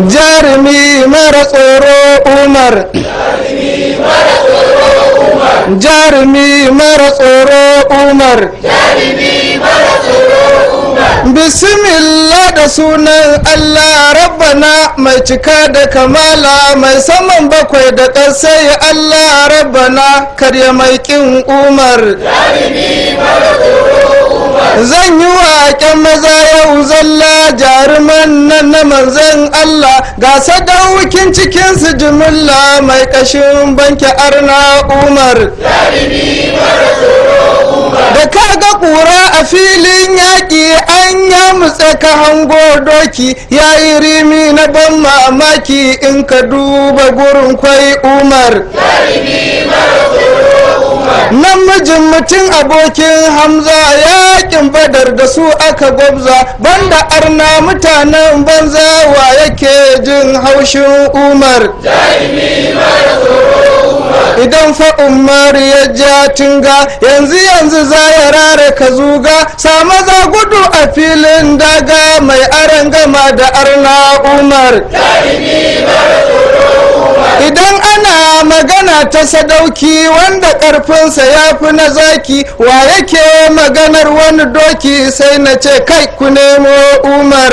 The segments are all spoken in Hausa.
jarumi mara tsoro Umar, jarumi mara tsoro Umar, bismillah da sunan Allah rabbana mai cika da kamala mai saman bakwai da ƙasai Allah rabbana karya mai ƙin Umar. Zan yi waƙen maza yau zalla jaruman nan na manzan Allah ga sadaukin cikinsu jimilla mai ƙashin banki arna Umar. Da kaga ƙura a filin yaƙi an yamutse ka hango doki yayi rimi na ban mamaki in ka duba gurin kwai Umar. Namijin mutum abokin Hamza yaƙin Badar da su aka gwabza banda arna mutanen banza wa yake jin haushin Umar. Idan fa Umar ya ja tunga yanzu za ya rare ka zuga sa maza gudu a filin daga mai arangama da arna Umar. Idan ana magana ta sadauki wanda ƙarfinsa ya fi na zaki wa yake maganar wani doki sai na ce kai ku nemo Umar.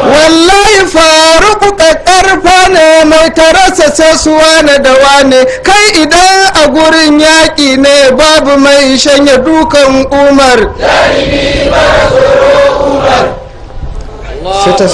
Wallahi Faruku ƙarfa ne mai tarasa sai su wane da wane kai idan a gurin yaƙi ne babu mai shanya dukan Umar. Sai ta